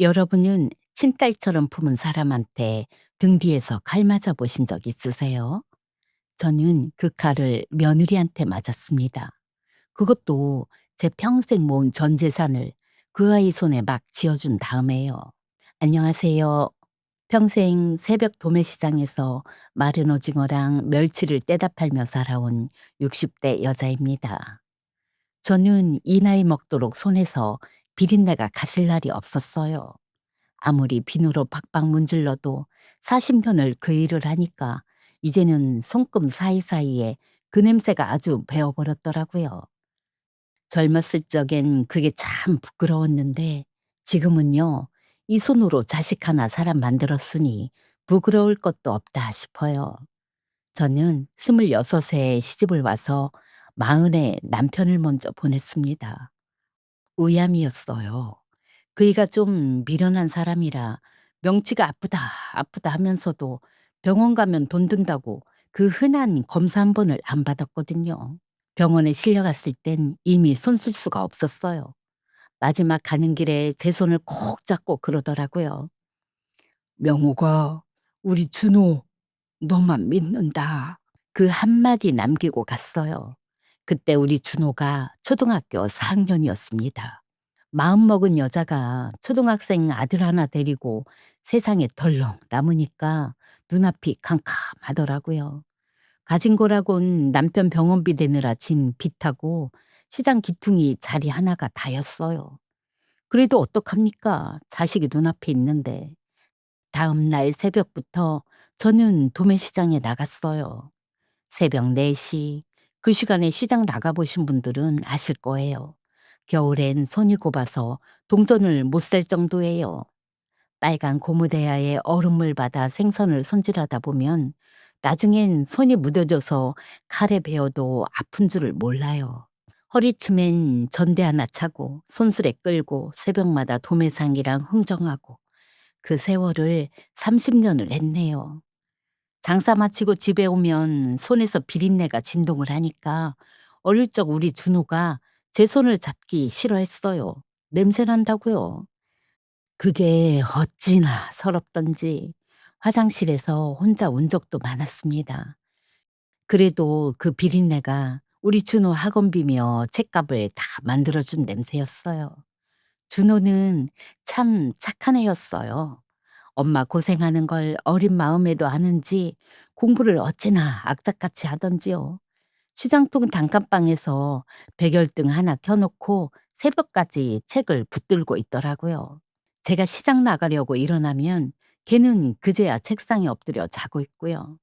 여러분은 친딸처럼 품은 사람한테 등 뒤에서 칼 맞아 보신 적 있으세요? 저는 그 칼을 며느리한테 맞았습니다. 그것도 제 평생 모은 전 재산을 그 아이 손에 막 쥐어준 다음에요. 안녕하세요. 평생 새벽 도매시장에서 마른 오징어랑 멸치를 떼다 팔며 살아온 60대 여자입니다. 저는 이 나이 먹도록 손에서 비린내가 가실 날이 없었어요. 아무리 비누로 박박 문질러도 40년을 그 일을 하니까 이제는 손금 사이사이에 그 냄새가 아주 배어버렸더라고요. 젊었을 적엔 그게 참 부끄러웠는데 지금은요, 이 손으로 자식 하나 사람 만들었으니 부끄러울 것도 없다 싶어요. 저는 26에 시집을 와서 40에 남편을 먼저 보냈습니다. 의암이었어요. 그이가 좀 미련한 사람이라 명치가 아프다, 아프다 하면서도 병원 가면 돈 든다고 그 흔한 검사 한 번을 안 받았거든요. 병원에 실려갔을 땐 이미 손 쓸 수가 없었어요. 마지막 가는 길에 제 손을 꼭 잡고 그러더라고요. 명호가 우리 준호 너만 믿는다. 그 한마디 남기고 갔어요. 그때 우리 준호가 초등학교 4학년이었습니다. 마음먹은 여자가 초등학생 아들 하나 데리고 세상에 덜렁 남으니까 눈앞이 캄캄하더라고요. 가진 거라곤 남편 병원비 내느라 진 빚하고 시장 기퉁이 자리 하나가 다였어요. 그래도 어떡합니까? 자식이 눈앞에 있는데. 다음 날 새벽부터 저는 도매시장에 나갔어요. 새벽 4시. 그 시간에 시장 나가보신 분들은 아실 거예요. 겨울엔 손이 곱아서 동전을 못 살 정도예요. 빨간 고무대야에 얼음물 받아 생선을 손질하다 보면 나중엔 손이 무뎌져서 칼에 베어도 아픈 줄을 몰라요. 허리춤엔 전대 하나 차고 손수레 끌고 새벽마다 도매상이랑 흥정하고 그 세월을 30년을 했네요. 장사 마치고 집에 오면 손에서 비린내가 진동을 하니까 어릴 적 우리 준호가 제 손을 잡기 싫어했어요. 냄새 난다고요. 그게 어찌나 서럽던지 화장실에서 혼자 운 적도 많았습니다. 그래도 그 비린내가 우리 준호 학원비며 책값을 다 만들어준 냄새였어요. 준호는 참 착한 애였어요. 엄마 고생하는 걸 어린 마음에도 아는지 공부를 어찌나 악착같이 하던지요. 시장통 단칸방에서 백열등 하나 켜놓고 새벽까지 책을 붙들고 있더라고요. 제가 시장 나가려고 일어나면 걔는 그제야 책상에 엎드려 자고 있고요.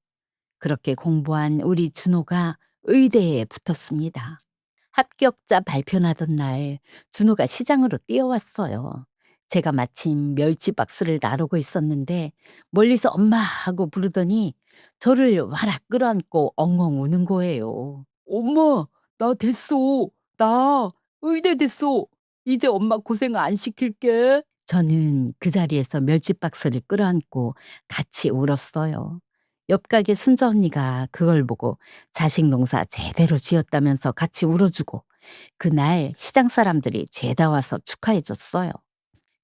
그렇게 공부한 우리 준호가 의대에 붙었습니다. 합격자 발표나던 날 준호가 시장으로 뛰어왔어요. 제가 마침 멸치 박스를 나르고 있었는데 멀리서 엄마 하고 부르더니 저를 와락 끌어안고 엉엉 우는 거예요. 엄마, 나 됐어. 나 의대 됐어. 이제 엄마 고생 안 시킬게. 저는 그 자리에서 멸치 박스를 끌어안고 같이 울었어요. 옆 가게 순자 언니가 그걸 보고 자식 농사 제대로 지었다면서 같이 울어주고 그날 시장 사람들이 죄다 와서 축하해 줬어요.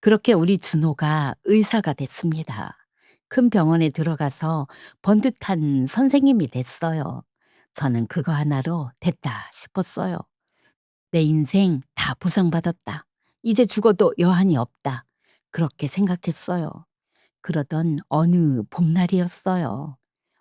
그렇게 우리 준호가 의사가 됐습니다. 큰 병원에 들어가서 번듯한 선생님이 됐어요. 저는 그거 하나로 됐다 싶었어요. 내 인생 다 보상받았다. 이제 죽어도 여한이 없다. 그렇게 생각했어요. 그러던 어느 봄날이었어요.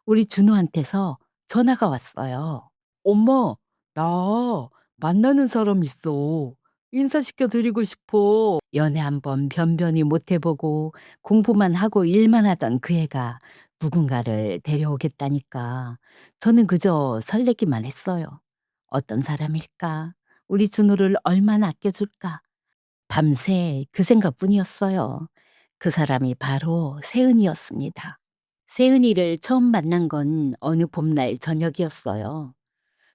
우리 준호한테서 전화가 왔어요. 엄마, 나 만나는 사람 있어. 인사시켜 드리고 싶어. 연애 한 번 변변히 못 해보고 공부만 하고 일만 하던 그 애가 누군가를 데려오겠다니까. 저는 그저 설레기만 했어요. 어떤 사람일까? 우리 준호를 얼마나 아껴줄까? 밤새 그 생각뿐이었어요. 그 사람이 바로 세은이었습니다. 세은이를 처음 만난 건 어느 봄날 저녁이었어요.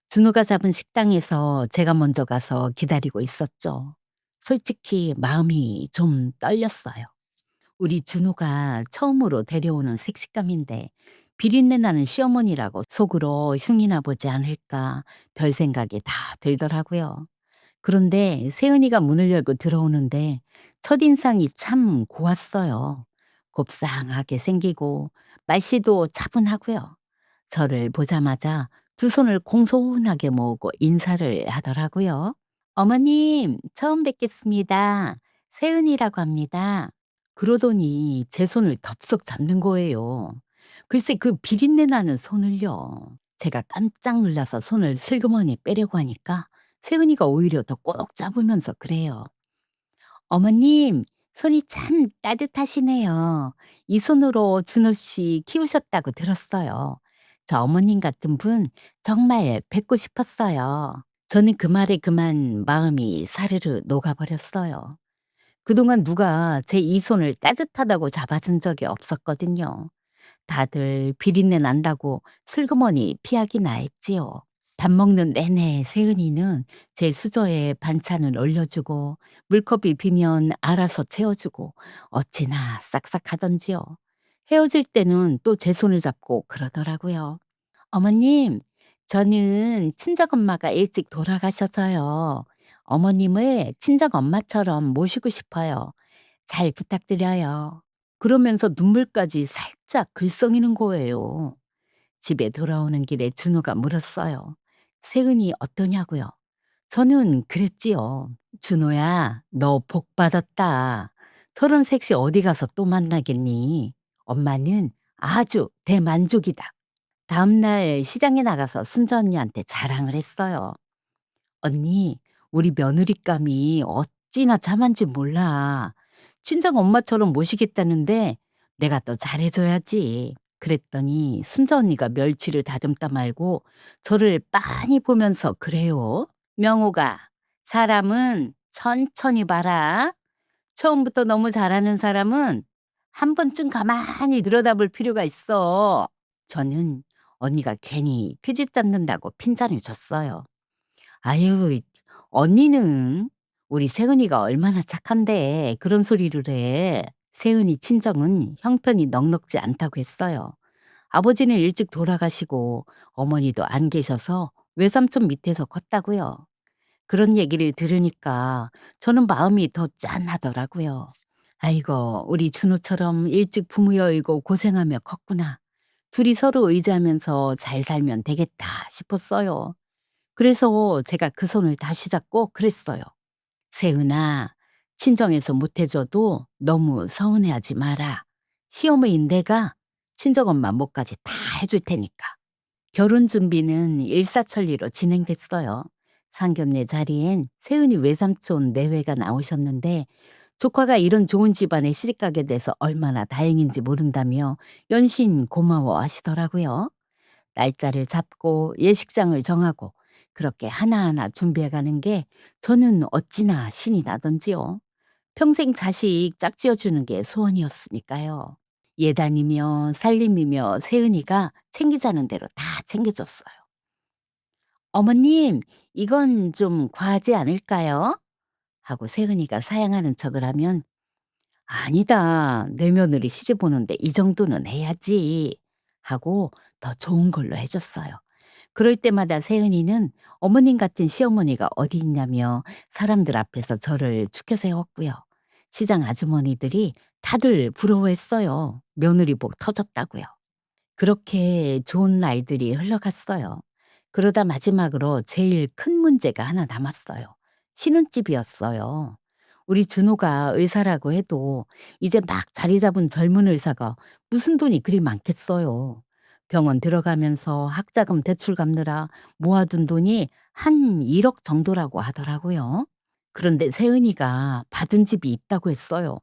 준호가 잡은 식당에서 제가 먼저 가서 기다리고 있었죠. 솔직히 마음이 좀 떨렸어요. 우리 준호가 처음으로 데려오는 색식감인데 비린내 나는 시어머니라고 속으로 흉이나 보지 않을까 별 생각이 다 들더라고요. 그런데 세은이가 문을 열고 들어오는데 첫인상이 참 고왔어요. 곱상하게 생기고 말씨도 차분하고요. 저를 보자마자 두 손을 공손하게 모으고 인사를 하더라고요. 어머님, 처음 뵙겠습니다. 세은이라고 합니다. 그러더니 제 손을 덥석 잡는 거예요. 글쎄 그 비린내 나는 손을요. 제가 깜짝 놀라서 손을 슬그머니 빼려고 하니까 세은이가 오히려 더 꼭 잡으면서 그래요. 어머님, 손이 참 따뜻하시네요. 이 손으로 준호 씨 키우셨다고 들었어요. 저 어머님 같은 분 정말 뵙고 싶었어요. 저는 그 말에 그만 마음이 사르르 녹아버렸어요. 그동안 누가 제 이 손을 따뜻하다고 잡아준 적이 없었거든요. 다들 비린내 난다고 슬그머니 피하기나 했지요. 밥 먹는 내내 세은이는 제 수저에 반찬을 올려주고 물컵이 비면 알아서 채워주고 어찌나 싹싹하던지요. 헤어질 때는 또 제 손을 잡고 그러더라고요. 어머님, 저는 친정엄마가 일찍 돌아가셔서요. 어머님을 친정엄마처럼 모시고 싶어요. 잘 부탁드려요. 그러면서 눈물까지 살짝 글썽이는 거예요. 집에 돌아오는 길에 준호가 물었어요. 세은이 어떠냐고요? 저는 그랬지요. 준호야, 너 복 받았다. 33시 어디 가서 또 만나겠니? 엄마는 아주 대만족이다. 다음날 시장에 나가서 순자 언니한테 자랑을 했어요. 언니, 우리 며느리감이 어찌나 참한지 몰라. 친정 엄마처럼 모시겠다는데 내가 더 잘해줘야지. 그랬더니 순자 언니가 멸치를 다듬다 말고 저를 빤히 보면서 그래요. 명호가, 사람은 천천히 봐라. 처음부터 너무 잘하는 사람은 한 번쯤 가만히 들여다볼 필요가 있어. 저는 언니가 괜히 트집 잡는다고 핀잔을 줬어요. 아유, 언니는 우리 세은이가 얼마나 착한데 그런 소리를 해. 세은이 친정은 형편이 넉넉지 않다고 했어요. 아버지는 일찍 돌아가시고 어머니도 안 계셔서 외삼촌 밑에서 컸다고요. 그런 얘기를 들으니까 저는 마음이 더 짠하더라고요. 아이고, 우리 준호처럼 일찍 부모 여의고 고생하며 컸구나. 둘이 서로 의지하면서 잘 살면 되겠다 싶었어요. 그래서 제가 그 손을 다시 잡고 그랬어요. 세은아, 친정에서 못해줘도 너무 서운해하지 마라. 시어머니 내가 친정엄마 몫까지 다 해줄 테니까. 결혼 준비는 일사천리로 진행됐어요. 상견례 자리엔 세은이 외삼촌 내외가 나오셨는데 조카가 이런 좋은 집안에 시집가게 돼서 얼마나 다행인지 모른다며 연신 고마워하시더라고요. 날짜를 잡고 예식장을 정하고 그렇게 하나하나 준비해가는 게 저는 어찌나 신이 나던지요. 평생 자식 짝지어주는 게 소원이었으니까요. 예단이며 살림이며 세은이가 챙기자는 대로 다 챙겨줬어요. 어머님, 이건 좀 과하지 않을까요? 하고 세은이가 사양하는 척을 하면 아니다. 내 며느리 시집 오는데 이 정도는 해야지. 하고 더 좋은 걸로 해줬어요. 그럴 때마다 세은이는 어머님 같은 시어머니가 어디 있냐며 사람들 앞에서 저를 축켜 세웠고요. 시장 아주머니들이 다들 부러워했어요. 며느리 복 터졌다고요. 그렇게 좋은 날들이 흘러갔어요. 그러다 마지막으로 제일 큰 문제가 하나 남았어요. 신혼집이었어요. 우리 준호가 의사라고 해도 이제 막 자리 잡은 젊은 의사가 무슨 돈이 그리 많겠어요. 병원 들어가면서 학자금 대출 갚느라 모아둔 돈이 한 1억 정도라고 하더라고요. 그런데 세은이가 받은 집이 있다고 했어요.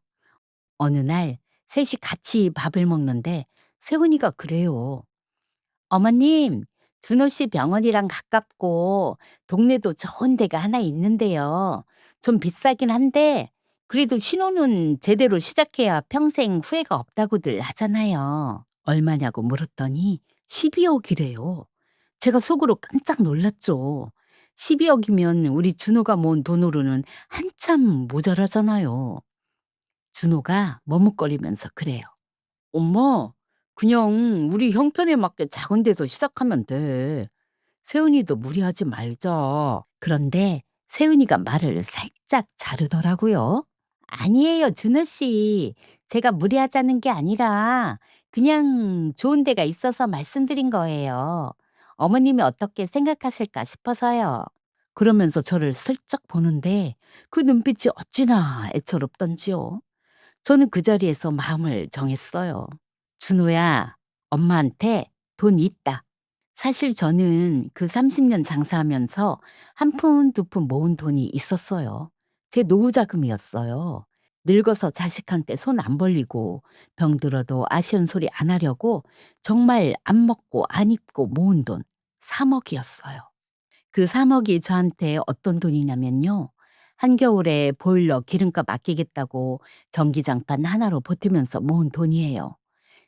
어느 날 셋이 같이 밥을 먹는데 세은이가 그래요. 어머님, 준호 씨 병원이랑 가깝고 동네도 좋은 데가 하나 있는데요. 좀 비싸긴 한데 그래도 신혼은 제대로 시작해야 평생 후회가 없다고들 하잖아요. 얼마냐고 물었더니 12억이래요. 제가 속으로 깜짝 놀랐죠. 12억이면 우리 준호가 모은 돈으로는 한참 모자라잖아요. 준호가 머뭇거리면서 그래요. 엄마, 그냥 우리 형편에 맞게 작은 데서 시작하면 돼. 세은이도 무리하지 말자. 그런데 세은이가 말을 살짝 자르더라고요. "아니에요, 준호 씨. 제가 무리하자는 게 아니라 그냥 좋은 데가 있어서 말씀드린 거예요. 어머님이 어떻게 생각하실까 싶어서요." 그러면서 저를 슬쩍 보는데 그 눈빛이 어찌나 애처롭던지요. 저는 그 자리에서 마음을 정했어요. "준호야, 엄마한테 돈 있다." 사실 저는 그 30년 장사하면서 한 푼 두 푼 모은 돈이 있었어요. 제 노후 자금이었어요. 늙어서 자식한테 손 안 벌리고 병들어도 아쉬운 소리 안 하려고 정말 안 먹고 안 입고 모은 돈 3억 이었어요. 그 3억 이 저한테 어떤 돈이냐면요. 한겨울에 보일러 기름값 아끼겠다고 전기장판 하나로 버티면서 모은 돈이에요.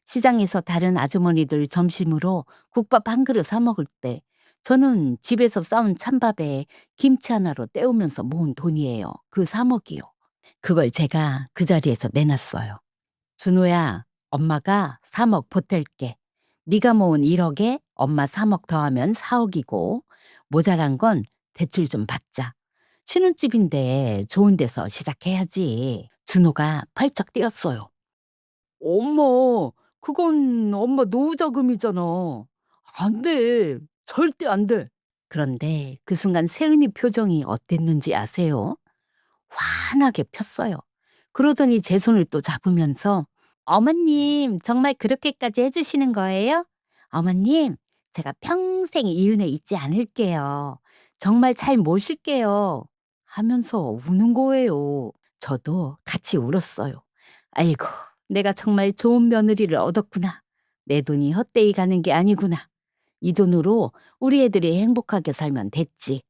시장에서 다른 아주머니들 점심으로 국밥 한 그릇 사 먹을 때 저는 집에서 싸운 찬밥에 김치 하나로 때우면서 모은 돈이에요. 그 3억 이요. 그걸 제가 그 자리에서 내놨어요. "준호야, 엄마가 3억 보탤게. 네가 모은 1억에 엄마 3억 더하면 4억 이고 모자란 건 대출 좀 받자. 신혼집인데 좋은 데서 시작해야지." 준호가 펄쩍 뛰었어요. "엄마, 그건 엄마 노후 자금이잖아. 안 돼. 절대 안 돼." 그런데 그 순간 세은이 표정이 어땠는지 아세요? 환하게 폈어요. 그러더니 제 손을 또 잡으면서 "어머님, 정말 그렇게까지 해 주시는 거예요? 어머님, 제가 평생 이 은혜 잊지 않을게요. 정말 잘 모실게요." 하면서 우는 거예요. 저도 같이 울었어요. '아이고, 내가 정말 좋은 며느리를 얻었구나. 내 돈이 헛되이 가는 게 아니구나. 이 돈으로 우리 애들이 행복하게 살면 됐지.'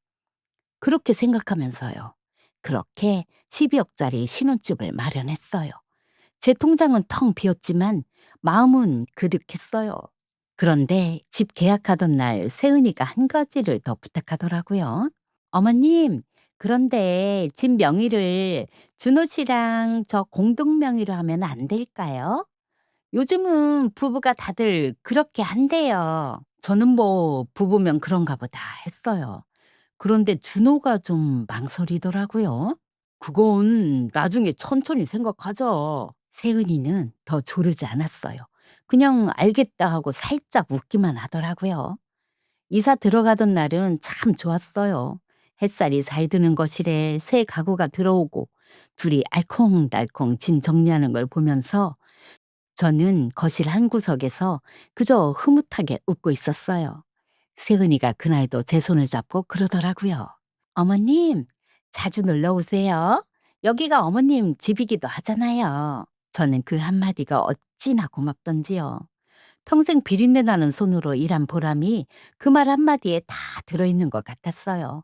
그렇게 생각하면서요. 그렇게 12억짜리 신혼집을 마련했어요. 제 통장은 텅 비었지만 마음은 그득했어요. 그런데 집 계약하던 날 세은이가 한 가지를 더 부탁하더라고요. "어머님, 그런데 집 명의를 준호 씨랑 저 공동 명의로 하면 안 될까요? 요즘은 부부가 다들 그렇게 한대요." 저는 뭐 부부면 그런가 보다 했어요. 그런데 준호가 좀 망설이더라고요. "그건 나중에 천천히 생각하자." 세은이는 더 조르지 않았어요. 그냥 "알겠다." 하고 살짝 웃기만 하더라고요. 이사 들어가던 날은 참 좋았어요. 햇살이 잘 드는 거실에 새 가구가 들어오고 둘이 알콩달콩 짐 정리하는 걸 보면서 저는 거실 한 구석에서 그저 흐뭇하게 웃고 있었어요. 세은이가 그날도 제 손을 잡고 그러더라고요. "어머님, 자주 놀러 오세요. 여기가 어머님 집이기도 하잖아요." 저는 그 한마디가 어찌나 고맙던지요. 평생 비린내 나는 손으로 일한 보람이 그 말 한마디에 다 들어있는 것 같았어요.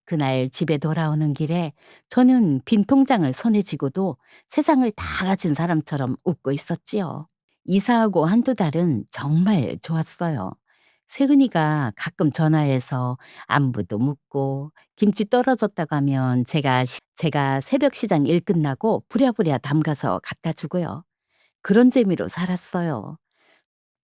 그날 집에 돌아오는 길에 저는 빈 통장을 손에 쥐고도 세상을 다 가진 사람처럼 웃고 있었지요. 이사하고 한두 달은 정말 좋았어요. 세근이가 가끔 전화해서 안부도 묻고 김치 떨어졌다고 하면 제가 새벽 시장 일 끝나고 부랴부랴 담가서 갖다 주고요. 그런 재미로 살았어요.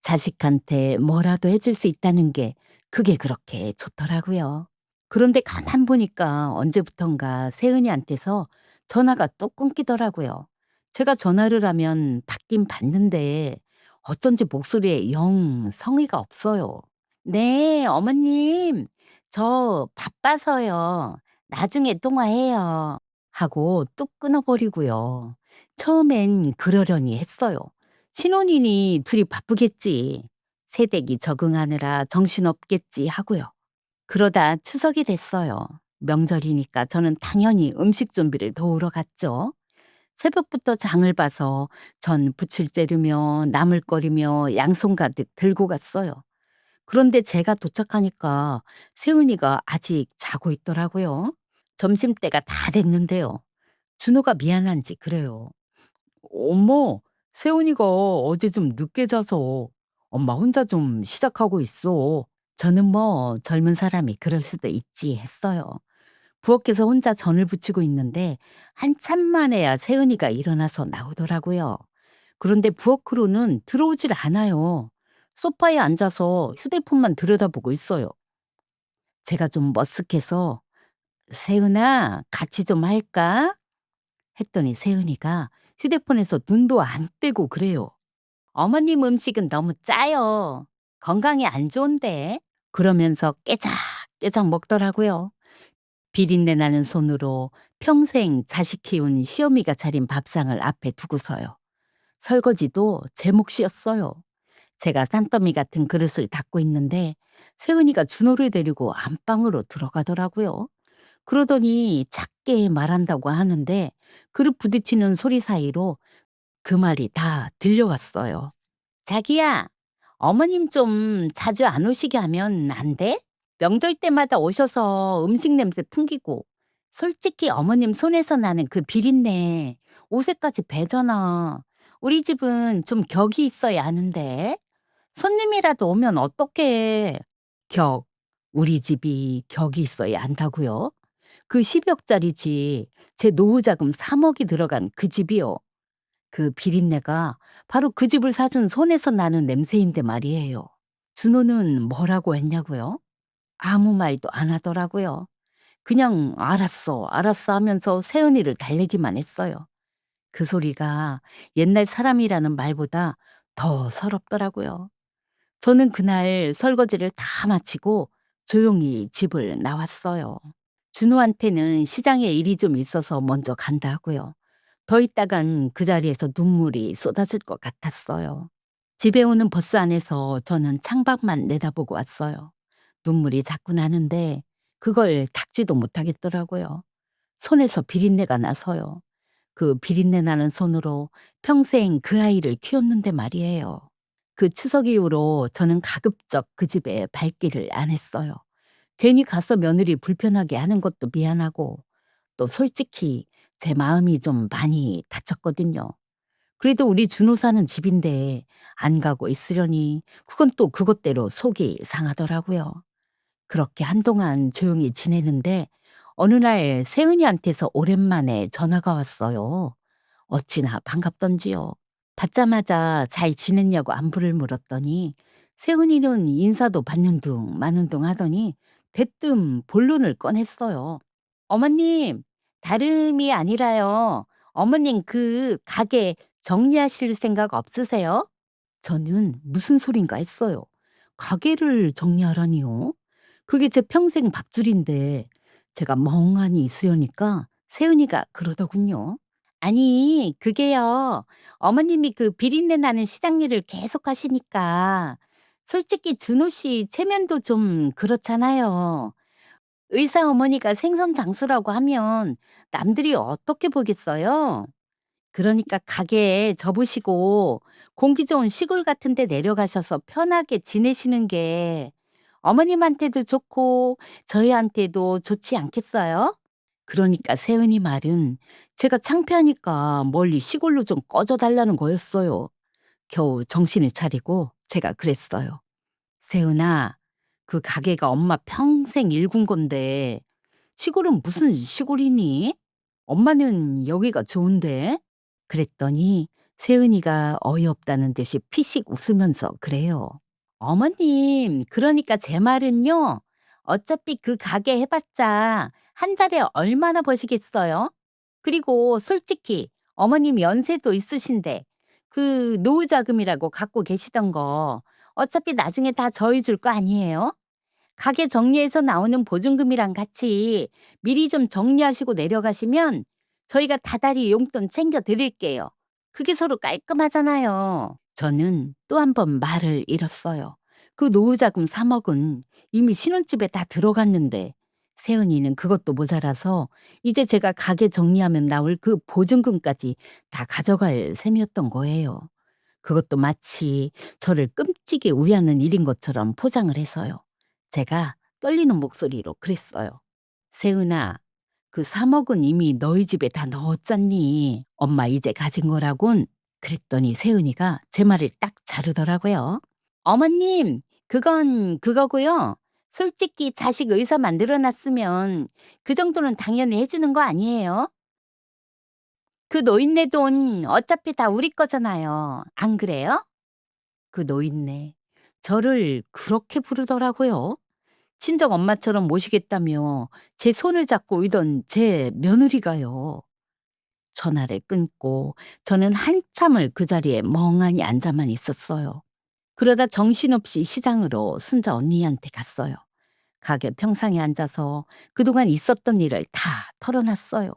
자식한테 뭐라도 해줄 수 있다는 게 그게 그렇게 좋더라고요. 그런데 가만 보니까 언제부턴가 세은이한테서 전화가 뚝 끊기더라고요. 제가 전화를 하면 받긴 받는데 어쩐지 목소리에 영 성의가 없어요. "네, 어머님. 저 바빠서요. 나중에 통화해요." 하고 뚝 끊어 버리고요. 처음엔 그러려니 했어요. 신혼이니 둘이 바쁘겠지. 새댁이 적응하느라 정신없겠지 하고요. 그러다 추석이 됐어요. 명절이니까 저는 당연히 음식 준비를 도우러 갔죠. 새벽부터 장을 봐서 전 부칠 재료며 나물거리며 양손 가득 들고 갔어요. 그런데 제가 도착하니까 세은이가 아직 자고 있더라고요. 점심때가 다 됐는데요. 준호가 미안한지 그래요. "엄마, 세훈이가 어제 좀 늦게 자서 엄마 혼자 좀 시작하고 있어." 저는 뭐 젊은 사람이 그럴 수도 있지 했어요. 부엌에서 혼자 전을 부치고 있는데 한참 만에야 세은이가 일어나서 나오더라고요. 그런데 부엌으로는 들어오질 않아요. 소파에 앉아서 휴대폰만 들여다보고 있어요. 제가 좀 머쓱해서 "세은아 같이 좀 할까?" 했더니 세은이가 휴대폰에서 눈도 안 떼고 그래요. "어머님 음식은 너무 짜요. 건강에 안 좋은데." 그러면서 깨작깨작 먹더라고요. 비린내 나는 손으로 평생 자식 키운 시어미가 차린 밥상을 앞에 두고서요. 설거지도 제 몫이었어요. 제가 산더미 같은 그릇을 닦고 있는데 세은이가 준호를 데리고 안방으로 들어가더라고요. 그러더니 작게 말한다고 하는데 그릇 부딪히는 소리 사이로 그 말이 다 들려왔어요. "자기야, 어머님 좀 자주 안 오시게 하면 안 돼? 명절 때마다 오셔서 음식 냄새 풍기고 솔직히 어머님 손에서 나는 그 비린내 옷에까지 배잖아. 우리 집은 좀 격이 있어야 하는데 손님이라도 오면 어떡해." 격, 우리 집이 격이 있어야 한다고요? 그 10억짜리 집, 제 노후자금 3억이 들어간 그 집이요. 그 비린내가 바로 그 집을 사준 손에서 나는 냄새인데 말이에요. 준호는 뭐라고 했냐고요? 아무 말도 안 하더라고요. 그냥 "알았어, 알았어." 하면서 새은이를 달래기만 했어요. 그 소리가 옛날 사람이라는 말보다 더 서럽더라고요. 저는 그날 설거지를 다 마치고 조용히 집을 나왔어요. 준호한테는 시장에 일이 좀 있어서 먼저 간다 하고요. 더 있다간 그 자리에서 눈물이 쏟아질 것 같았어요. 집에 오는 버스 안에서 저는 창밖만 내다보고 왔어요. 눈물이 자꾸 나는데 그걸 닦지도 못하겠더라고요. 손에서 비린내가 나서요. 그 비린내 나는 손으로 평생 그 아이를 키웠는데 말이에요. 그 추석 이후로 저는 가급적 그 집에 발길을 안 했어요. 괜히 가서 며느리 불편하게 하는 것도 미안하고 또 솔직히 제 마음이 좀 많이 다쳤거든요. 그래도 우리 준호 사는 집인데 안 가고 있으려니 그건 또 그것대로 속이 상하더라고요. 그렇게 한동안 조용히 지내는데 어느 날 세은이한테서 오랜만에 전화가 왔어요. 어찌나 반갑던지요. 받자마자 잘 지냈냐고 안부를 물었더니 세은이는 인사도 받는 둥 마는 둥 하더니 대뜸 본론을 꺼냈어요. "어머님, 다름이 아니라요. 어머님 그 가게 정리하실 생각 없으세요?" 저는 무슨 소린가 했어요. 가게를 정리하라니요? 그게 제 평생 밥줄인데 제가 멍하니 있으려니까 세은이가 그러더군요. "아니 그게요. 어머님이 그 비린내 나는 시장 일을 계속 하시니까 솔직히 준호 씨 체면도 좀 그렇잖아요. 의사 어머니가 생선 장수라고 하면 남들이 어떻게 보겠어요? 그러니까 가게에 접으시고 공기 좋은 시골 같은 데 내려가셔서 편하게 지내시는 게 어머님한테도 좋고 저희한테도 좋지 않겠어요?" 그러니까 세은이 말은 제가 창피하니까 멀리 시골로 좀 꺼져 달라는 거였어요. 겨우 정신을 차리고 제가 그랬어요. "세은아, 그 가게가 엄마 평생 일군 건데 시골은 무슨 시골이니? 엄마는 여기가 좋은데?" 그랬더니 세은이가 어이없다는 듯이 피식 웃으면서 그래요. "어머님, 그러니까 제 말은요. 어차피 그 가게 해봤자 한 달에 얼마나 버시겠어요? 그리고 솔직히 어머님 연세도 있으신데 그 노후 자금이라고 갖고 계시던 거 어차피 나중에 다 저희 줄 거 아니에요? 가게 정리해서 나오는 보증금이랑 같이 미리 좀 정리하시고 내려가시면 저희가 다달이 용돈 챙겨 드릴게요. 그게 서로 깔끔하잖아요." 저는 또 한 번 말을 잃었어요. 그 노후자금 3억은 이미 신혼집에 다 들어갔는데 세은이는 그것도 모자라서 이제 제가 가게 정리하면 나올 그 보증금까지 다 가져갈 셈이었던 거예요. 그것도 마치 저를 끔찍이 우애하는 일인 것처럼 포장을 해서요. 제가 떨리는 목소리로 그랬어요. "세은아, 그 3억은 이미 너희 집에 다 넣었잖니. 엄마 이제 가진 거라곤." 그랬더니 세은이가 제 말을 딱 자르더라고요. "어머님, 그건 그거고요. 솔직히 자식 의사 만들어 놨으면 그 정도는 당연히 해 주는 거 아니에요? 그 노인네 돈 어차피 다 우리 거잖아요. 안 그래요?" 그 노인네. 저를 그렇게 부르더라고요. 친정 엄마처럼 모시겠다며 제 손을 잡고 오던 제 며느리가요. 전화를 끊고 저는 한참을 그 자리에 멍하니 앉아만 있었어요. 그러다 정신없이 시장으로 순자 언니한테 갔어요. 가게 평상에 앉아서 그동안 있었던 일을 다 털어놨어요.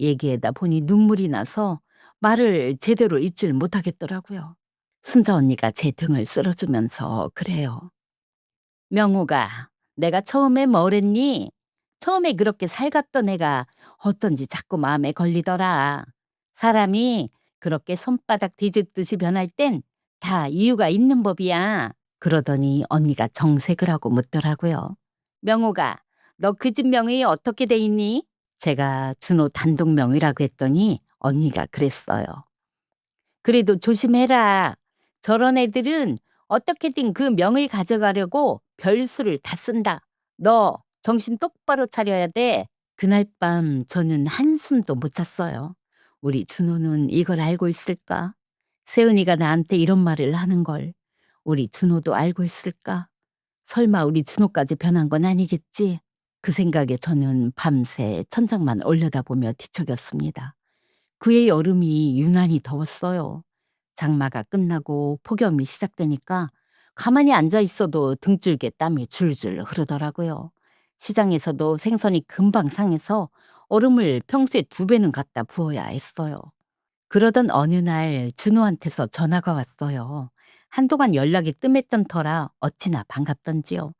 얘기하다 보니 눈물이 나서 말을 제대로 잇질 못하겠더라고요. 순자 언니가 제 등을 쓸어주면서 그래요. 명호가 내가 처음에 뭐랬니? 처음에 그렇게 살갑던 애가 어쩐지 자꾸 마음에 걸리더라. 사람이 그렇게 손바닥 뒤집듯이 변할 땐 다 이유가 있는 법이야. 그러더니 언니가 정색을 하고 묻더라고요. 명호가 너 그 집 명의 어떻게 돼 있니? 제가 준호 단독 명의라고 했더니 언니가 그랬어요. 그래도 조심해라. 저런 애들은 어떻게든 그 명을 가져가려고 별수를 다 쓴다. 너 정신 똑바로 차려야 돼. 그날 밤 저는 한숨도 못 잤어요. 우리 준호는 이걸 알고 있을까? 세은이가 나한테 이런 말을 하는 걸 우리 준호도 알고 있을까? 설마 우리 준호까지 변한 건 아니겠지? 그 생각에 저는 밤새 천장만 올려다보며 뒤척였습니다. 그해 여름이 유난히 더웠어요. 장마가 끝나고 폭염이 시작되니까 가만히 앉아 있어도 등줄기에 땀이 줄줄 흐르더라고요. 시장에서도 생선이 금방 상해서 얼음을 평소에 2배는 갖다 부어야 했어요. 그러던 어느 날 준호한테서 전화가 왔어요. 한동안 연락이 뜸했던 터라 어찌나 반갑던지요.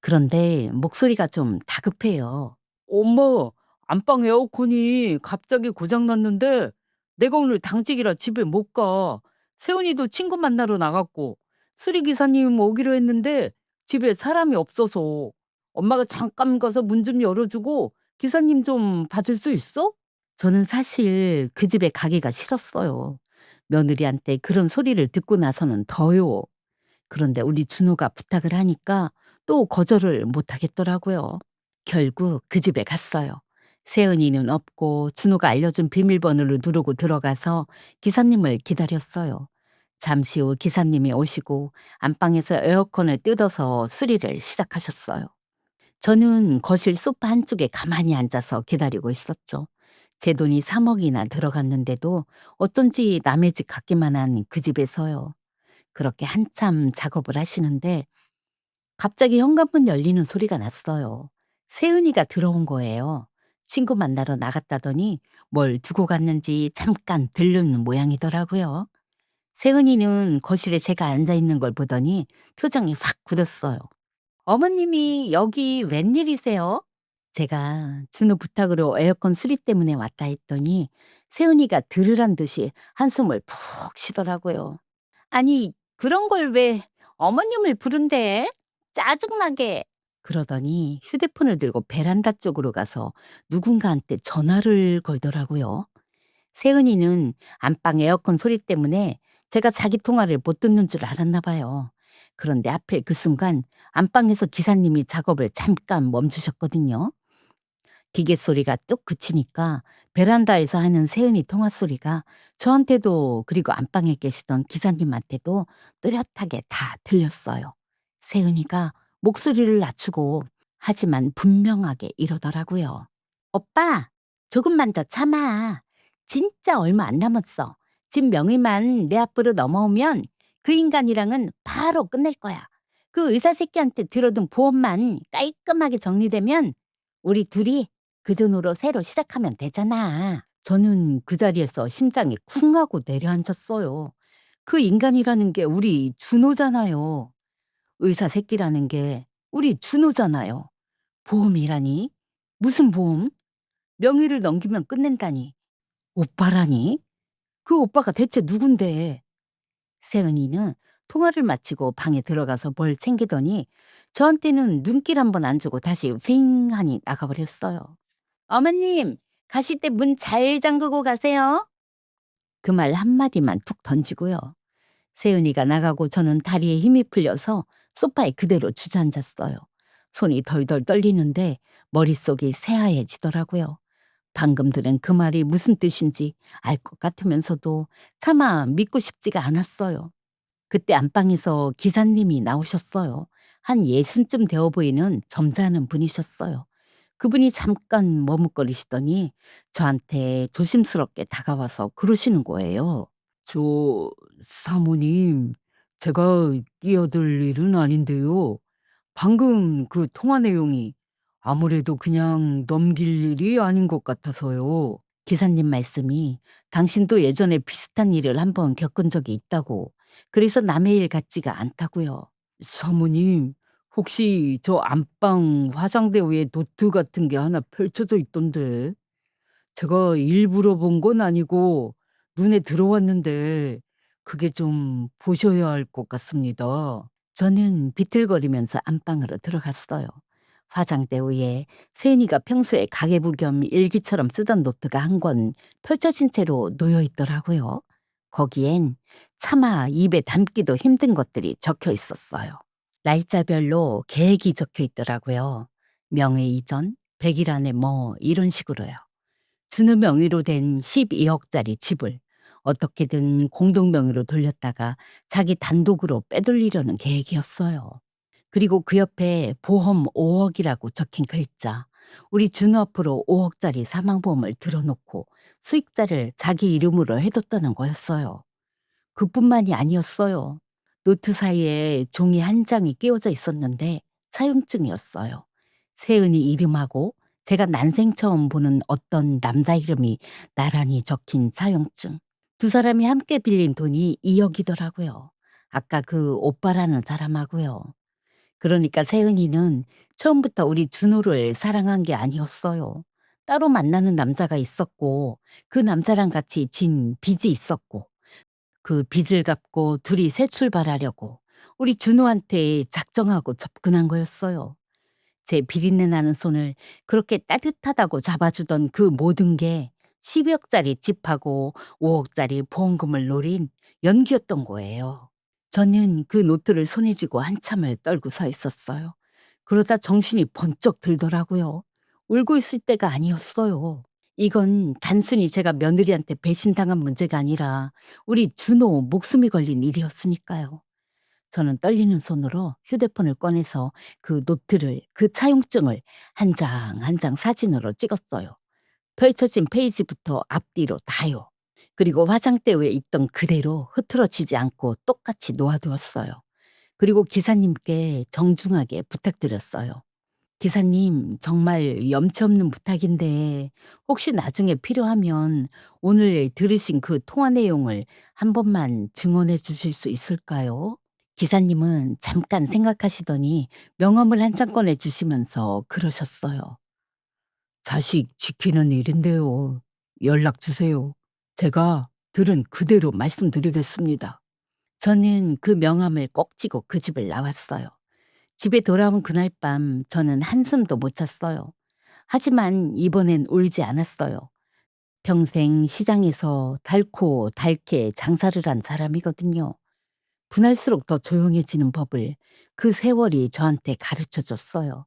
그런데 목소리가 좀 다급해요. 엄마, 안방 에어컨이 갑자기 고장났는데 내가 오늘 당직이라 집에 못 가. 세훈이도 친구 만나러 나갔고 수리기사님 오기로 했는데 집에 사람이 없어서 엄마가 잠깐 가서 문 좀 열어주고 기사님 좀 봐줄 수 있어? 저는 사실 그 집에 가기가 싫었어요. 며느리한테 그런 소리를 듣고 나서는 더요. 그런데 우리 준호가 부탁을 하니까 또 거절을 못 하겠더라고요. 결국 그 집에 갔어요. 세은이는 없고 준호가 알려준 비밀번호를 누르고 들어가서 기사님을 기다렸어요. 잠시 후 기사님이 오시고 안방에서 에어컨을 뜯어서 수리를 시작하셨어요. 저는 거실 소파 한쪽에 가만히 앉아서 기다리고 있었죠. 제 돈이 3억이나 들어갔는데도 어쩐지 남의 집 같기만 한 그 집에서요. 그렇게 한참 작업을 하시는데 갑자기 현관문 열리는 소리가 났어요. 세은이가 들어온 거예요. 친구 만나러 나갔다더니 뭘 두고 갔는지 잠깐 들르는 모양이더라고요. 세은이는 거실에 제가 앉아 있는 걸 보더니 표정이 확 굳었어요. 어머님이 여기 웬일이세요? 제가 준우 부탁으로 에어컨 수리 때문에 왔다 했더니 세은이가 들으란 듯이 한숨을 푹 쉬더라고요. 아니, 그런 걸 왜 어머님을 부른대? 짜증나게. 그러더니 휴대폰을 들고 베란다 쪽으로 가서 누군가한테 전화를 걸더라고요. 세은이는 안방 에어컨 소리 때문에 제가 자기 통화를 못 듣는 줄 알았나 봐요. 그런데 하필 그 순간 안방에서 기사님이 작업을 잠깐 멈추셨거든요. 기계 소리가 뚝 그치니까 베란다에서 하는 세은이 통화 소리가 저한테도 그리고 안방에 계시던 기사님한테도 뚜렷하게 다 들렸어요. 세은이가 목소리를 낮추고 하지만 분명하게 이러더라고요. 오빠, 조금만 더 참아. 진짜 얼마 안 남았어. 집 명의만 내 앞으로 넘어오면 그 인간이랑은 바로 끝낼 거야. 그 의사 새끼한테 들어둔 보험만 깔끔하게 정리되면 우리 둘이 그 돈으로 새로 시작하면 되잖아. 저는 그 자리에서 심장이 쿵 하고 내려앉았어요. 그 인간이라는 게 우리 준호잖아요. 의사 새끼라는 게 우리 준호잖아요. 보험이라니? 무슨 보험? 명의를 넘기면 끝낸다니. 오빠라니? 그 오빠가 대체 누군데? 세은이는 통화를 마치고 방에 들어가서 뭘 챙기더니 저한테는 눈길 한 번 안 주고 다시 윙 하니 나가버렸어요. 어머님, 가실 때 문 잘 잠그고 가세요. 그 말 한마디만 툭 던지고요. 세은이가 나가고 저는 다리에 힘이 풀려서 소파에 그대로 주저앉았어요. 손이 덜덜 떨리는데 머릿속이 새하얘지더라고요. 방금 들은 그 말이 무슨 뜻인지 알 것 같으면서도 차마 믿고 싶지가 않았어요. 그때 안방에서 기사님이 나오셨어요. 한 예순쯤 되어 보이는 점잖은 분이셨어요. 그분이 잠깐 머뭇거리시더니 저한테 조심스럽게 다가와서 그러시는 거예요. "저 사모님, 제가 끼어들 일은 아닌데요. 방금 그 통화 내용이 아무래도 그냥 넘길 일이 아닌 것 같아서요." 기사님 말씀이 당신도 예전에 비슷한 일을 한번 겪은 적이 있다고, 그래서 남의 일 같지가 않다고요. 사모님, 혹시 저 안방 화장대 위에 노트 같은 게 하나 펼쳐져 있던데 제가 일부러 본 건 아니고 눈에 들어왔는데 그게 좀 보셔야 할 것 같습니다. 저는 비틀거리면서 안방으로 들어갔어요. 화장대 위에 세은이가 평소에 가계부 겸 일기처럼 쓰던 노트가 한 권 펼쳐진 채로 놓여 있더라고요. 거기엔 차마 입에 담기도 힘든 것들이 적혀 있었어요. 날짜별로 계획이 적혀 있더라고요. 명의 이전, 100일 안에 뭐 이런 식으로요. 준우 명의로 된 12억짜리 집을 어떻게든 공동 명의로 돌렸다가 자기 단독으로 빼돌리려는 계획이었어요. 그리고 그 옆에 보험 5억이라고 적힌 글자. 우리 준우 앞으로 5억짜리 사망보험을 들어놓고 수익자를 자기 이름으로 해뒀다는 거였어요. 그뿐만이 아니었어요. 노트 사이에 종이 한 장이 끼워져 있었는데 사용증이었어요. 세은이 이름하고 제가 난생 처음 보는 어떤 남자 이름이 나란히 적힌 사용증. 두 사람이 함께 빌린 돈이 2억이더라고요. 아까 그 오빠라는 사람하고요. 그러니까 세은이는 처음부터 우리 준호를 사랑한 게 아니었어요. 따로 만나는 남자가 있었고 그 남자랑 같이 진 빚이 있었고 그 빚을 갚고 둘이 새 출발하려고 우리 준호한테 작정하고 접근한 거였어요. 제 비린내 나는 손을 그렇게 따뜻하다고 잡아주던 그 모든 게 12억짜리 집하고 5억짜리 보험금을 노린 연기였던 거예요. 저는 그 노트를 손에 쥐고 한참을 떨고 서 있었어요. 그러다 정신이 번쩍 들더라고요. 울고 있을 때가 아니었어요. 이건 단순히 제가 며느리한테 배신당한 문제가 아니라 우리 준호 목숨이 걸린 일이었으니까요. 저는 떨리는 손으로 휴대폰을 꺼내서 그 노트를, 그 차용증을 한 장 한 장 사진으로 찍었어요. 펼쳐진 페이지부터 앞뒤로 다요. 그리고 화장대 위에 있던 그대로 흐트러지지 않고 똑같이 놓아두었어요. 그리고 기사님께 정중하게 부탁드렸어요. 기사님, 정말 염치 없는 부탁인데 혹시 나중에 필요하면 오늘 들으신 그 통화 내용을 한 번만 증언해 주실 수 있을까요? 기사님은 잠깐 생각하시더니 명함을 한 장 꺼내 주시면서 그러셨어요. 자식 지키는 일인데요. 연락 주세요. 제가 들은 그대로 말씀드리겠습니다. 저는 그 명함을 꼭 쥐고 그 집을 나왔어요. 집에 돌아온 그날 밤 저는 한숨도 못 잤어요. 하지만 이번엔 울지 않았어요. 평생 시장에서 달고 달게 장사를 한 사람이거든요. 분할수록 더 조용해지는 법을 그 세월이 저한테 가르쳐 줬어요.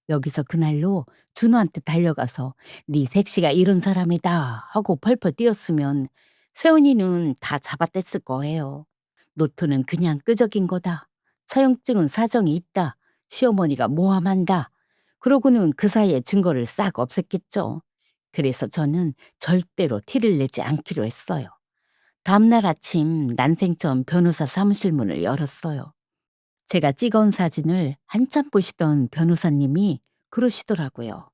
여기서 그날로 준호한테 달려가서 "네 색시가 이런 사람이다." 하고 펄펄 뛰었으면 세훈이는 다 잡아뗐을 거예요. 노트는 그냥 끄적인 거다. 사용증은 사정이 있다. 시어머니가 모함한다. 그러고는 그 사이에 증거를 싹 없앴겠죠. 그래서 저는 절대로 티를 내지 않기로 했어요. 다음날 아침 난생 처음 변호사 사무실 문을 열었어요. 제가 찍어온 사진을 한참 보시던 변호사님이 그러시더라고요.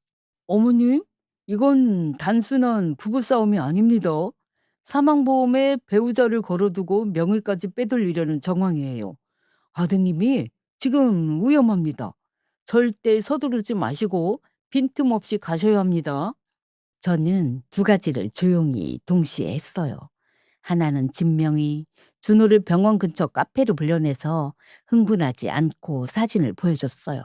"어머님, 이건 단순한 부부싸움이 아닙니다. 사망보험에 배우자를 걸어두고 명의까지 빼돌리려는 정황이에요. 아드님이 지금 위험합니다. 절대 서두르지 마시고 빈틈없이 가셔야 합니다." 저는 두 가지를 조용히 동시에 했어요. 하나는 진명이 준호를 병원 근처 카페로 불러내서 흥분하지 않고 사진을 보여줬어요.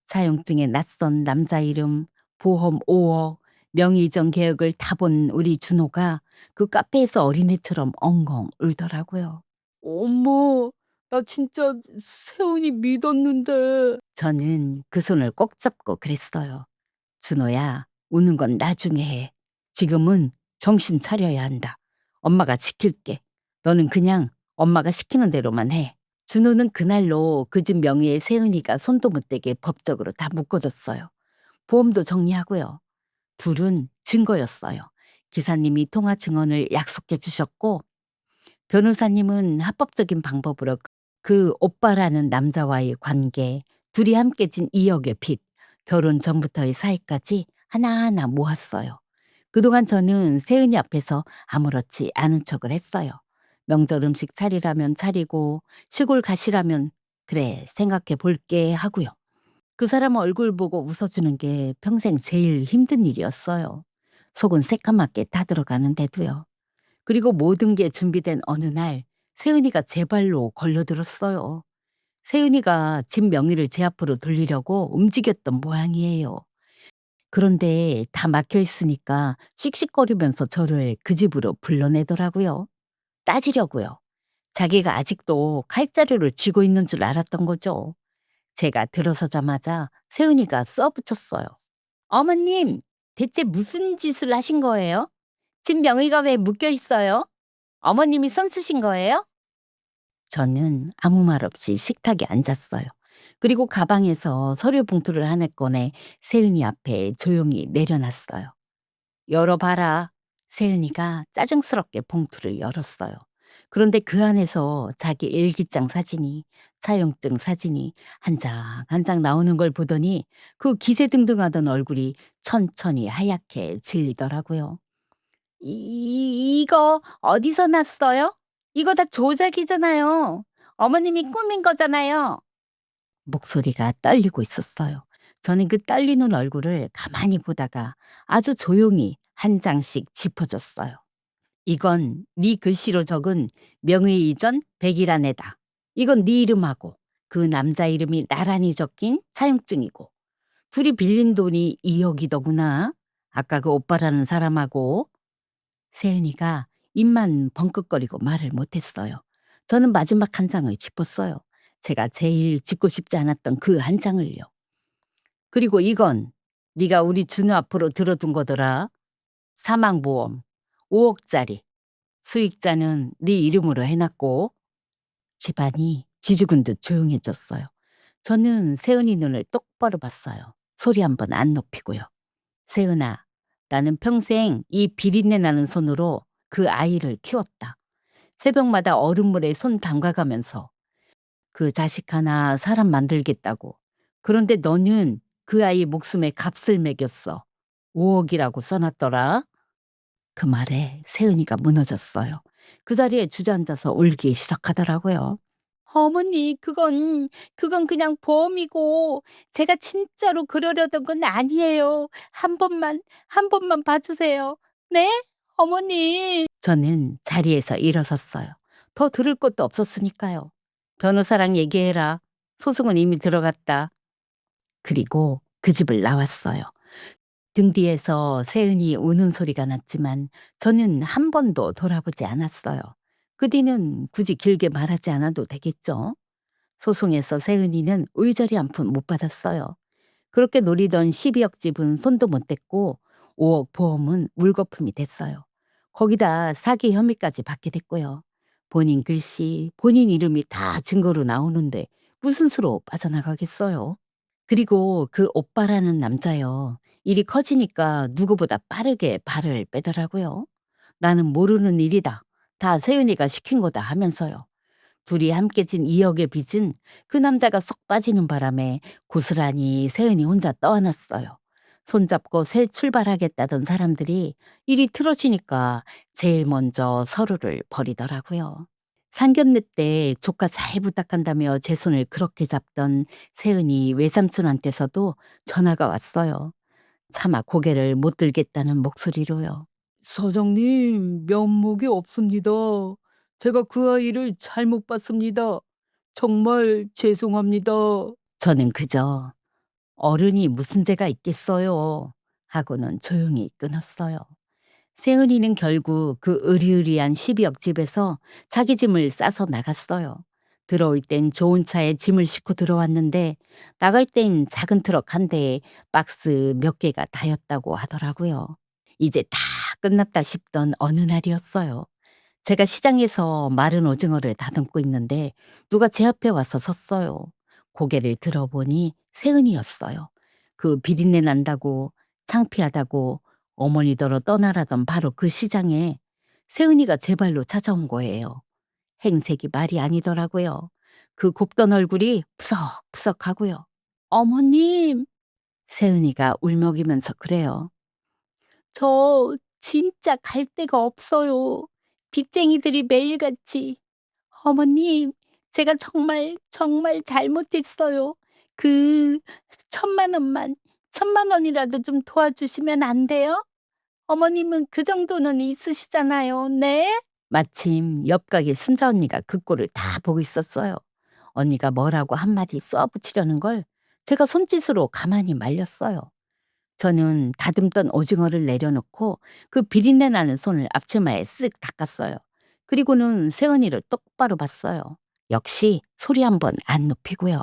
사용증에 낯선 남자 이름, 보험 5억, 명의 이전 계획을 다 본 우리 준호가 그 카페에서 어린애처럼 엉엉 울더라고요. "엄마, 나 진짜 세훈이 믿었는데." 저는 그 손을 꼭 잡고 그랬어요. "준호야, 우는 건 나중에 해. 지금은 정신 차려야 한다. 엄마가 지킬게. 너는 그냥 엄마가 시키는 대로만 해." 준호는 그날로 그 집 명의의 세은이가 손도 못 대게 법적으로 다 묶어뒀어요. 보험도 정리하고요. 둘은 증거였어요. 기사님이 통화 증언을 약속해 주셨고 변호사님은 합법적인 방법으로 그 오빠라는 남자와의 관계, 둘이 함께 진 2억의 빚, 결혼 전부터의 사이까지 하나하나 모았어요. 그동안 저는 세은이 앞에서 아무렇지 않은 척을 했어요. 명절 음식 차리라면 차리고 시골 가시라면 그래 생각해 볼게 하고요. 그 사람 얼굴 보고 웃어주는 게 평생 제일 힘든 일이었어요. 속은 새까맣게 타들어가는데도요. 그리고 모든 게 준비된 어느 날 세은이가 제 발로 걸려들었어요. 세은이가 집 명의를 제 앞으로 돌리려고 움직였던 모양이에요. 그런데 다 막혀 있으니까 씩씩거리면서 저를 그 집으로 불러내더라고요. 따지려고요. 자기가 아직도 칼자루를 쥐고 있는 줄 알았던 거죠. 제가 들어서자마자 세은이가 쏘아붙였어요. 어머님, 대체 무슨 짓을 하신 거예요? 집 명의가 왜 묶여 있어요? 어머님이 손 쓰신 거예요? 저는 아무 말 없이 식탁에 앉았어요. 그리고 가방에서 서류 봉투를 하나 꺼내 세은이 앞에 조용히 내려놨어요. 열어봐라. 세은이가 짜증스럽게 봉투를 열었어요. 그런데 그 안에서 자기 일기장 사진이, 차용증 사진이 한 장 한 장 나오는 걸 보더니 그 기세등등하던 얼굴이 천천히 하얗게 질리더라고요. 이거 어디서 났어요? 이거 다 조작이잖아요. 어머님이 꾸민 거잖아요. 목소리가 떨리고 있었어요. 저는 그 떨리는 얼굴을 가만히 보다가 아주 조용히 한 장씩 짚어줬어요. 이건 네 글씨로 적은 명의 이전 100일안에다. 이건 네 이름하고 그 남자 이름이 나란히 적힌 사용증이고 둘이 빌린 돈이 2억이더구나. 아까 그 오빠라는 사람하고. 세은이가 입만 벙긋거리고 말을 못했어요. 저는 마지막 한 장을 짚었어요. 제가 제일 짚고 싶지 않았던 그 한 장을요. 그리고 이건 네가 우리 준우 앞으로 들어둔 거더라. 사망보험 5억짜리. 수익자는 네 이름으로 해놨고. 집안이 쥐죽은 듯 조용해졌어요. 저는 세은이 눈을 똑바로 봤어요. 소리 한 번 안 높이고요. 세은아, 나는 평생 이 비린내 나는 손으로 그 아이를 키웠다. 새벽마다 얼음물에 손 담가가면서 그 자식 하나 사람 만들겠다고. 그런데 너는 그 아이 목숨에 값을 매겼어. 5억이라고 써놨더라. 그 말에 세은이가 무너졌어요. 그 자리에 주저앉아서 울기 시작하더라고요. 어머니, 그건 그냥 보험이고, 제가 진짜로 그러려던 건 아니에요. 한 번만 봐주세요. 네? 어머니. 저는 자리에서 일어섰어요. 더 들을 것도 없었으니까요. 변호사랑 얘기해라. 소송은 이미 들어갔다. 그리고 그 집을 나왔어요. 등 뒤에서 세은이 우는 소리가 났지만 저는 한 번도 돌아보지 않았어요. 그 뒤는 굳이 길게 말하지 않아도 되겠죠? 소송에서 세은이는 의절이 한 푼 못 받았어요. 그렇게 노리던 12억 집은 손도 못 댔고 5억 보험은 물거품이 됐어요. 거기다 사기 혐의까지 받게 됐고요. 본인 글씨, 본인 이름이 다 증거로 나오는데 무슨 수로 빠져나가겠어요? 그리고 그 오빠라는 남자요. 일이 커지니까 누구보다 빠르게 발을 빼더라고요. 나는 모르는 일이다. 다 세윤이가 시킨 거다 하면서요. 둘이 함께 진 2억의 빚은 그 남자가 쏙 빠지는 바람에 고스란히 세은이 혼자 떠안았어요. 손잡고 새 출발하겠다던 사람들이 일이 틀어지니까 제일 먼저 서로를 버리더라고요. 상견례 때 조카 잘 부탁한다며 제 손을 그렇게 잡던 세은이 외삼촌한테서도 전화가 왔어요. 차마 고개를 못 들겠다는 목소리로요. 사장님, 면목이 없습니다. 제가 그 아이를 잘못 봤습니다. 정말 죄송합니다. 저는 그저 어른이 무슨 죄가 있겠어요. 하고는 조용히 끊었어요. 세은이는 결국 그 으리으리한 12억 집에서 자기 짐을 싸서 나갔어요. 들어올 땐 좋은 차에 짐을 싣고 들어왔는데 나갈 땐 작은 트럭 한 대에 박스 몇 개가 다였다고 하더라고요. 이제 다 끝났다 싶던 어느 날이었어요. 제가 시장에서 마른 오징어를 다듬고 있는데 누가 제 앞에 와서 섰어요. 고개를 들어보니 세은이었어요. 그 비린내 난다고 창피하다고 어머니더러 떠나라던 바로 그 시장에 세은이가 제 발로 찾아온 거예요. 행색이 말이 아니더라고요. 그 곱던 얼굴이 푸석푸석하고요. 어머님, 세은이가 울먹이면서 그래요. 저 진짜 갈 데가 없어요. 빚쟁이들이 매일같이. 어머님, 제가 정말, 정말 잘못했어요. 그 1,000,000원만, 1,000,000원이라도 좀 도와주시면 안 돼요? 어머님은 그 정도는 있으시잖아요. 네? 마침 옆 가게 순자 언니가 그 꼴을 다 보고 있었어요. 언니가 뭐라고 한마디 쏘아붙이려는 걸 제가 손짓으로 가만히 말렸어요. 저는 다듬던 오징어를 내려놓고 그 비린내 나는 손을 앞치마에 쓱 닦았어요. 그리고는 세은이를 똑바로 봤어요. 역시 소리 한 번 안 높이고요.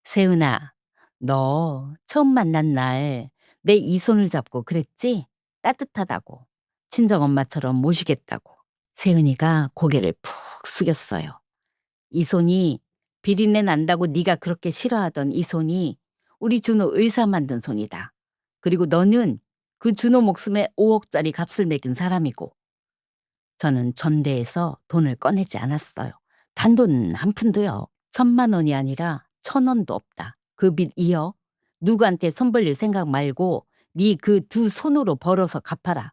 세은아, 너 처음 만난 날 내 이 손을 잡고 그랬지? 따뜻하다고. 친정엄마처럼 모시겠다고. 세은이가 고개를 푹 숙였어요. 이 손이 비린내 난다고 네가 그렇게 싫어하던 이 손이 우리 준호 의사 만든 손이다. 그리고 너는 그 준호 목숨에 5억짜리 값을 매긴 사람이고. 저는 전대에서 돈을 꺼내지 않았어요. 단돈 한 푼도요. 1,000,000원이 아니라 1,000원도 없다. 그 빚 이어 누구한테 손 벌릴 생각 말고 네 그 두 손으로 벌어서 갚아라.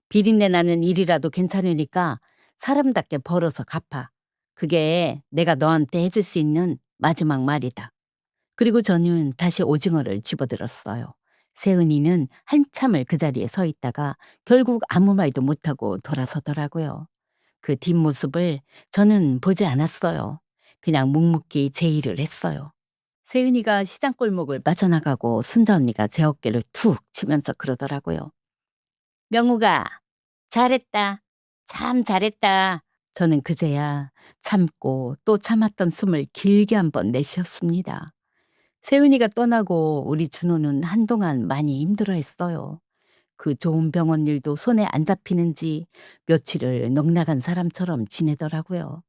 비린내 나는 일이라도 괜찮으니까 사람답게 벌어서 갚아. 그게 내가 너한테 해줄 수 있는 마지막 말이다. 그리고 저는 다시 오징어를 집어들었어요. 세은이는 한참을 그 자리에 서 있다가 결국 아무 말도 못하고 돌아서더라고요. 그 뒷모습을 저는 보지 않았어요. 그냥 묵묵히 제 일을 했어요. 세은이가 시장 골목을 빠져나가고 순자 언니가 제 어깨를 툭 치면서 그러더라고요. 명우가 잘했다. 참 잘했다. 저는 그제야 참고 또 참았던 숨을 길게 한번 내쉬었습니다. 세윤이가 떠나고 우리 준호는 한동안 많이 힘들어했어요. 그 좋은 병원 일도 손에 안 잡히는지 며칠을 넋나간 사람처럼 지내더라고요.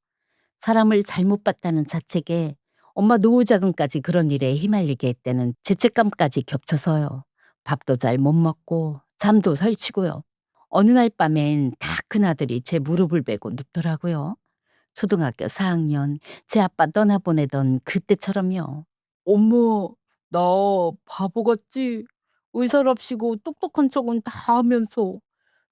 사람을 잘못 봤다는 자책에 엄마 노후자금까지 그런 일에 휘말리게 했다는 죄책감까지 겹쳐서요. 밥도 잘 못 먹고 잠도 설치고요. 어느 날 밤엔 다 큰아들이 제 무릎을 베고 눕더라고요. 초등학교 4학년 제 아빠 떠나보내던 그때처럼요. 엄마, 나 바보 같지? 의사랍시고 똑똑한 척은 다 하면서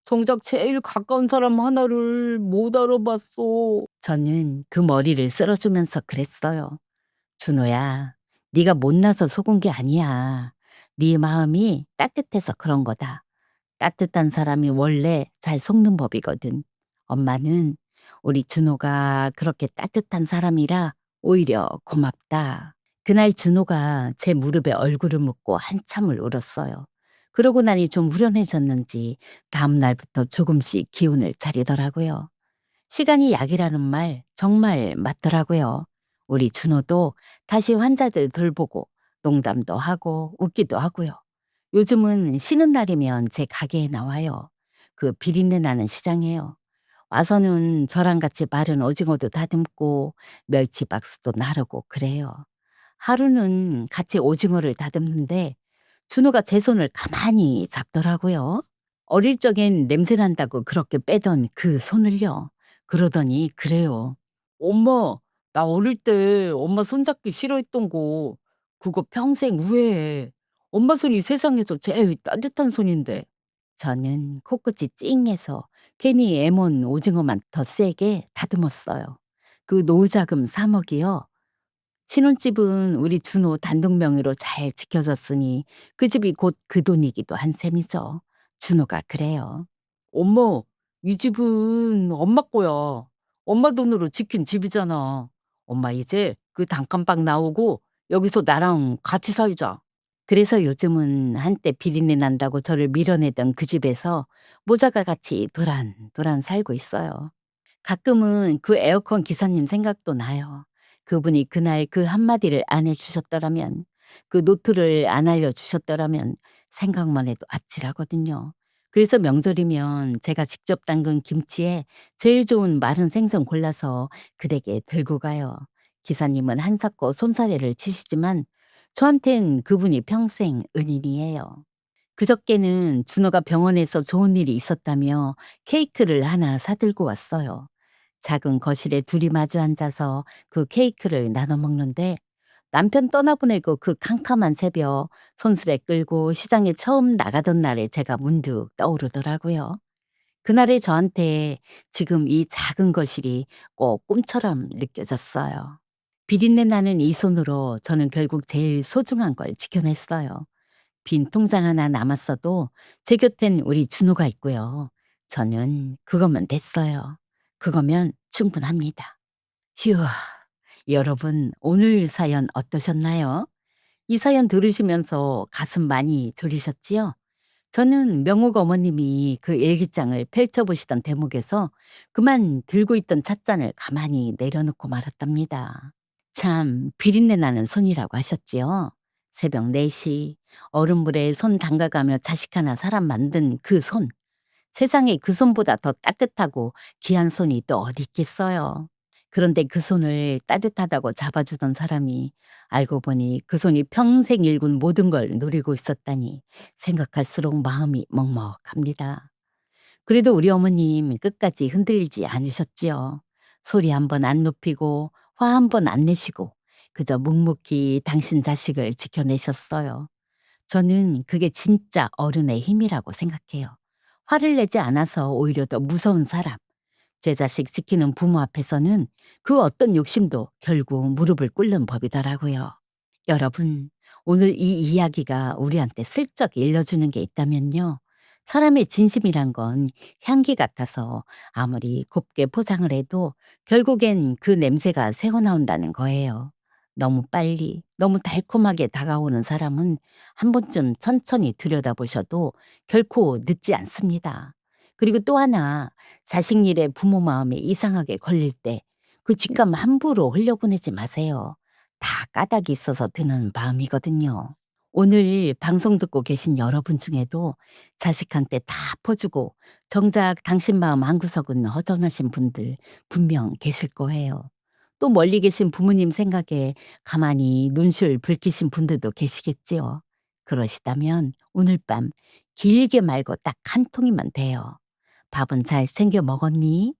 정작 제일 가까운 사람 하나를 못 알아봤어. 저는 그 머리를 쓸어주면서 그랬어요. 준호야, 네가 못나서 속은 게 아니야. 네 마음이 따뜻해서 그런 거다. 따뜻한 사람이 원래 잘 속는 법이거든. 엄마는 우리 준호가 그렇게 따뜻한 사람이라 오히려 고맙다. 그날 준호가 제 무릎에 얼굴을 묻고 한참을 울었어요. 그러고 나니 좀 후련해졌는지 다음 날부터 조금씩 기운을 차리더라고요. 시간이 약이라는 말 정말 맞더라고요. 우리 준호도 다시 환자들 돌보고 농담도 하고 웃기도 하고요. 요즘은 쉬는 날이면 제 가게에 나와요. 그 비린내 나는 시장에요. 와서는 저랑 같이 마른 오징어도 다듬고 멸치 박스도 나르고 그래요. 하루는 같이 오징어를 다듬는데 준호가 제 손을 가만히 잡더라고요. 어릴 적엔 냄새 난다고 그렇게 빼던 그 손을요. 그러더니 그래요. 엄마, 나 어릴 때 엄마 손잡기 싫어했던 거 그거 평생 후회해. 엄마 손이 세상에서 제일 따뜻한 손인데. 저는 코끝이 찡해서 괜히 애먼 오징어만 더 세게 다듬었어요. 그 노자금 3억이요. 신혼집은 우리 준호 단독 명의로 잘 지켜졌으니 그 집이 곧 그 돈이기도 한 셈이죠. 준호가 그래요. 엄마, 이 집은 엄마 거야. 엄마 돈으로 지킨 집이잖아. 엄마 이제 그 단칸방 나오고 여기서 나랑 같이 살자. 그래서 요즘은 한때 비린내 난다고 저를 밀어내던 그 집에서 모자가 같이 도란도란 살고 있어요. 가끔은 그 에어컨 기사님 생각도 나요. 그분이 그날 그 한마디를 안 해주셨더라면, 그 노트를 안 알려주셨더라면 생각만 해도 아찔하거든요. 그래서 명절이면 제가 직접 담근 김치에 제일 좋은 마른 생선 골라서 그댁에 들고 가요. 기사님은 한사코 손사래를 치시지만 저한텐 그분이 평생 은인이에요. 그저께는 준호가 병원에서 좋은 일이 있었다며 케이크를 하나 사들고 왔어요. 작은 거실에 둘이 마주 앉아서 그 케이크를 나눠 먹는데 남편 떠나보내고 그 캄캄한 새벽 손수레 끌고 시장에 처음 나가던 날에 제가 문득 떠오르더라고요. 그날의 저한테 지금 이 작은 거실이 꼭 꿈처럼 느껴졌어요. 비린내 나는 이 손으로 저는 결국 제일 소중한 걸 지켜냈어요. 빈 통장 하나 남았어도 제 곁엔 우리 준호가 있고요. 저는 그거면 됐어요. 그거면 충분합니다. 휴, 여러분 오늘 사연 어떠셨나요? 이 사연 들으시면서 가슴 많이 졸이셨지요? 저는 명옥 어머님이 그 일기장을 펼쳐보시던 대목에서 그만 들고 있던 찻잔을 가만히 내려놓고 말았답니다. 참 비린내 나는 손이라고 하셨지요. 새벽 4시 얼음물에 손 담가가며 자식 하나 사람 만든 그 손. 세상에 그 손보다 더 따뜻하고 귀한 손이 또 어디 있겠어요. 그런데 그 손을 따뜻하다고 잡아주던 사람이 알고 보니 그 손이 평생 일군 모든 걸 노리고 있었다니 생각할수록 마음이 먹먹합니다. 그래도 우리 어머님 끝까지 흔들리지 않으셨지요. 소리 한 번 안 높이고 화 한 번 안 내시고 그저 묵묵히 당신 자식을 지켜내셨어요. 저는 그게 진짜 어른의 힘이라고 생각해요. 화를 내지 않아서 오히려 더 무서운 사람. 제 자식 지키는 부모 앞에서는 그 어떤 욕심도 결국 무릎을 꿇는 법이더라고요. 여러분, 오늘 이 이야기가 우리한테 슬쩍 일러주는 게 있다면요. 사람의 진심이란 건 향기 같아서 아무리 곱게 포장을 해도 결국엔 그 냄새가 새어나온다는 거예요. 너무 빨리, 너무 달콤하게 다가오는 사람은 한 번쯤 천천히 들여다보셔도 결코 늦지 않습니다. 그리고 또 하나, 자식 일에 부모 마음이 이상하게 걸릴 때 그 직감 함부로 흘려보내지 마세요. 다 까닭이 있어서 드는 마음이거든요. 오늘 방송 듣고 계신 여러분 중에도 자식한테 다 퍼주고 정작 당신 마음 한구석은 허전하신 분들 분명 계실 거예요. 또 멀리 계신 부모님 생각에 가만히 눈시울 붉히신 분들도 계시겠지요. 그러시다면 오늘 밤 길게 말고 딱 한 통이면 돼요. 밥은 잘 챙겨 먹었니?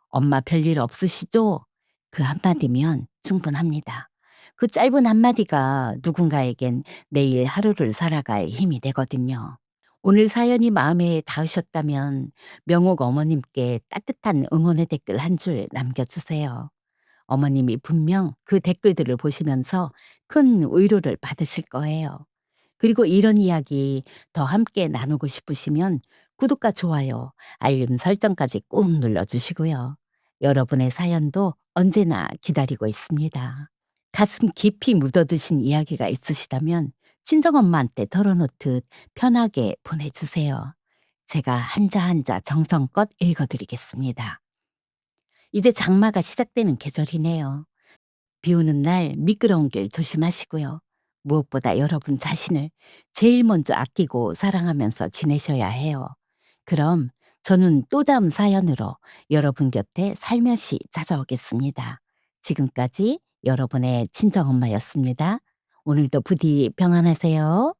엄마 별일 없으시죠? 그 한마디면 충분합니다. 그 짧은 한마디가 누군가에겐 내일 하루를 살아갈 힘이 되거든요. 오늘 사연이 마음에 닿으셨다면 명옥 어머님께 따뜻한 응원의 댓글 한 줄 남겨주세요. 어머님이 분명 그 댓글들을 보시면서 큰 위로를 받으실 거예요. 그리고 이런 이야기 더 함께 나누고 싶으시면 구독과 좋아요, 알림 설정까지 꾹 눌러주시고요. 여러분의 사연도 언제나 기다리고 있습니다. 가슴 깊이 묻어두신 이야기가 있으시다면 친정엄마한테 털어놓듯 편하게 보내주세요. 제가 한자 한자 정성껏 읽어드리겠습니다. 이제 장마가 시작되는 계절이네요. 비 오는 날 미끄러운 길 조심하시고요. 무엇보다 여러분 자신을 제일 먼저 아끼고 사랑하면서 지내셔야 해요. 그럼 저는 또 다음 사연으로 여러분 곁에 살며시 찾아오겠습니다. 지금까지 여러분의 친정엄마였습니다. 오늘도 부디 평안하세요.